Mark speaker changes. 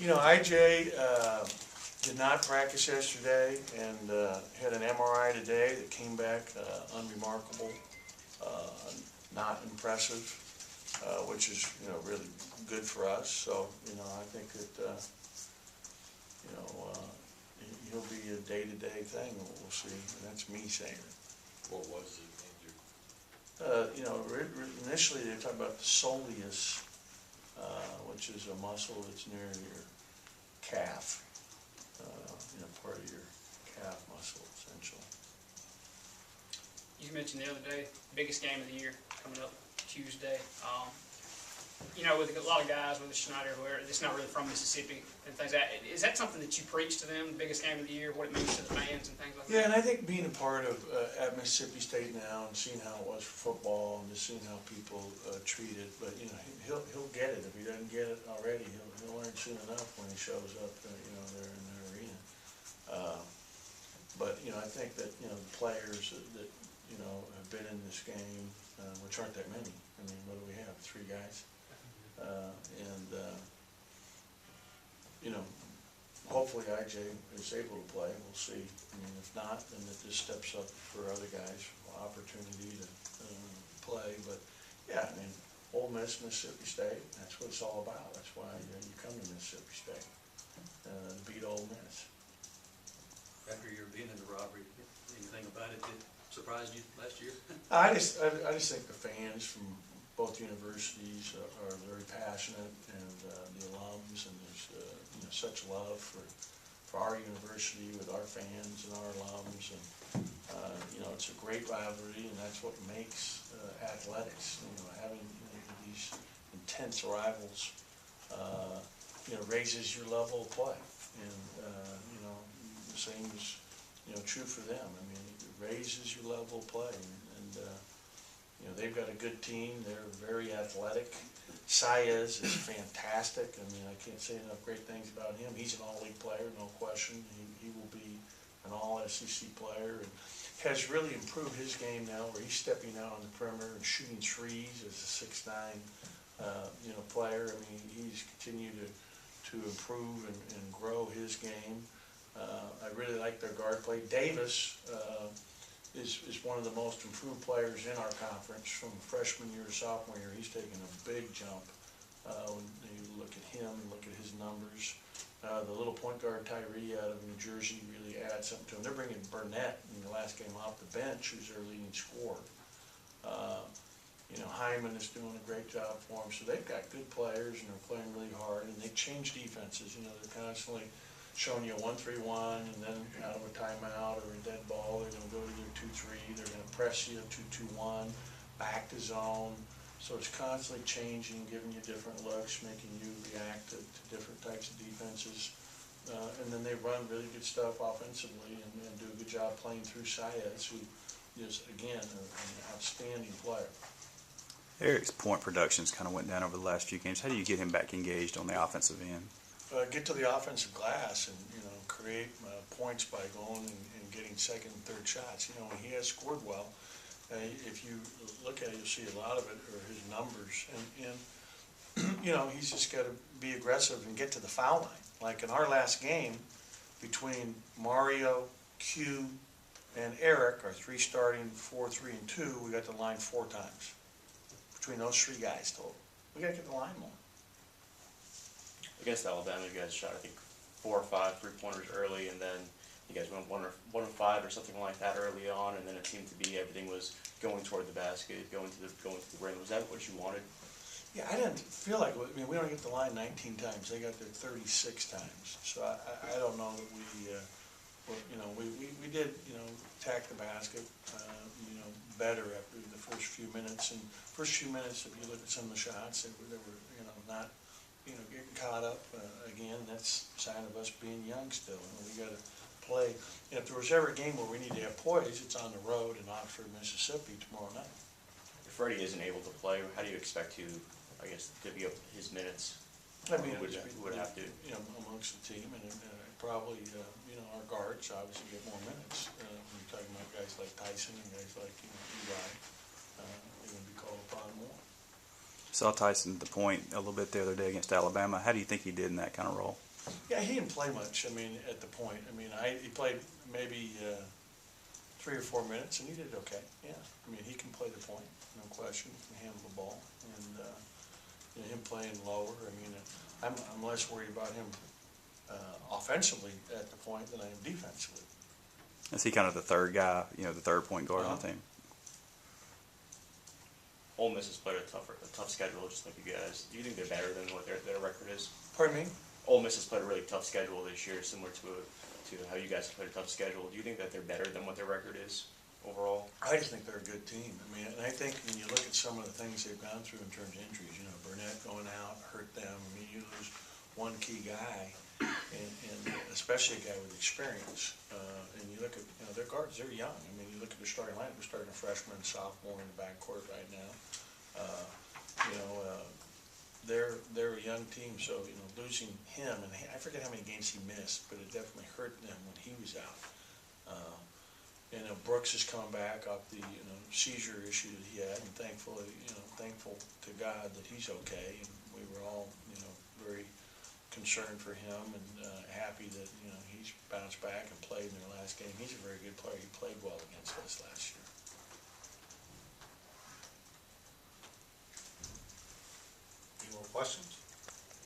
Speaker 1: IJ did not practice yesterday and had an MRI today that came back unremarkable, not impressive, which is, really good for us. So, I think that, he'll be a day-to-day thing. We'll see. And that's me saying it.
Speaker 2: What was it injured?
Speaker 1: Initially they talked about the soleus, which is a muscle that's near your calf, part of your calf muscle, essentially.
Speaker 3: You mentioned the other day, biggest game of the year coming up Tuesday. With a lot of guys, with Schneider, where it's not really from Mississippi and things like that. Is that something that you preach to them, the biggest game of the year, what it means to the fans and things like that?
Speaker 1: Yeah, and I think being a part of at Mississippi State now and seeing how it was for football and just seeing how people treat it, but he'll get it. If he doesn't get it already, he'll learn soon enough when he shows up, there in the arena. But I think that the players that have been in this game, which aren't that many. I mean, what do we have? 3 guys. Hopefully IJ is able to play. We'll see. I mean, if not, then it just steps up for other guys opportunity to play. But yeah, I mean, Ole Miss, Mississippi State. That's what it's all about. That's why you come to Mississippi State to beat Ole Miss.
Speaker 2: After your being in the robbery, anything about it that surprised you last year?
Speaker 1: I just think the fans from both universities are very passionate, and the alums, and there's such love for our university with our fans and our alums, and it's a great rivalry, and that's what makes athletics. Having these intense rivals, raises your level of play, and the same is true for them. I mean, it raises your level of play, and they've got a good team. They're very athletic. Saez is fantastic. I mean, I can't say enough great things about him. He's an all-league player, no question. He will be an all-SEC player, and has really improved his game now, where he's stepping out on the perimeter and shooting threes as a 6'9", player. I mean, he's continued to improve and grow his game. I really like their guard play. Davis is one of the most improved players in our conference from freshman year to sophomore year. He's taken a big jump when you look at him and look at his numbers. The little point guard Tyree out of New Jersey really adds something to him. They're bringing Burnett in the last game off the bench, who's their leading scorer. Hyman is doing a great job for them. So they've got good players, and they're playing really hard, and they change defenses. They're constantly showing you a 1-3-1, and then out of a timeout or a dead ball, they're going to go to their 2-3. They're going to press you 2-2-1, back to zone. So it's constantly changing, giving you different looks, making you react to different types of defenses. And then they run really good stuff offensively and do a good job playing through Saez, who is, again, an outstanding player.
Speaker 4: Eric's point productions kind of went down over the last few games. How do you get him back engaged on the offensive end?
Speaker 1: Get to the offensive glass and create points by going and getting second and third shots. He has scored well. If you look at it, you'll see a lot of it are his numbers, and he's just got to be aggressive and get to the foul line. Like in our last game, between Mario, Q, and Eric, our 3 starting 4, 3, and 2, we got to the line 4 times. Between those 3 guys total, we got to get the line more.
Speaker 5: Against Alabama, you guys shot, I think, 4 or 5 3-pointers early, and then you guys went 1 or 5 or something like that early on, and then it seemed to be everything was going toward the basket, going to the rim. Was that what you wanted?
Speaker 1: Yeah, I didn't feel like it. I mean, we only get the line 19 times. They got there 36 times. So I don't know that we did, attack the basket, better after the first few minutes. And first few minutes, if you look at some of the shots, they were not, getting caught up. Again, that's a sign of us being young still. We got to play. If there was ever a game where we need to have poise, it's on the road in Oxford, Mississippi tomorrow night.
Speaker 5: If Freddie isn't able to play, how do you expect to, divvy up his minutes?
Speaker 1: I mean,
Speaker 5: who would have to?
Speaker 1: Amongst the team, and probably, our guards obviously get more minutes. When you're talking about guys like Tyson and guys like Eli, they're going to be called upon more.
Speaker 4: Saw Tyson at the point a little bit the other day against Alabama. How do you think he did in that kind of role?
Speaker 1: Yeah, he didn't play much, I mean, at the point. I mean, he played maybe 3 or 4 minutes, and he did okay, yeah. I mean, he can play the point, no question, he can handle the ball. And, you know, him playing lower, I mean, I'm less worried about him offensively at the point than I am defensively.
Speaker 4: Is he kind of the third guy, you know, the third point guard on the team?
Speaker 5: Ole Miss has played a tough schedule, just like you guys. Do you think they're better than what their record is?
Speaker 1: Pardon me?
Speaker 5: Ole Miss has played a really tough schedule this year, similar to how you guys have played a tough schedule. Do you think that they're better than what their record is overall?
Speaker 1: I just think they're a good team. I mean, and I think when you look at some of the things they've gone through in terms of injuries, you know, Burnett going out hurt them. I mean, you lose one key guy, and especially a guy with experience. And you look at, you know, their guards, they're young. I mean, you look at their starting line, we're starting a freshman and sophomore in the backcourt right now. You know, they're a young team, so, you know, losing him, and I forget how many games he missed, but it definitely hurt them when he was out. You know, Brooks has come back off the, you know, seizure issue that he had, and thankful to God that he's okay. And we were all, you know, very concerned for him and happy that, you know, he's bounced back and played in their last game. He's a very good player. He played well against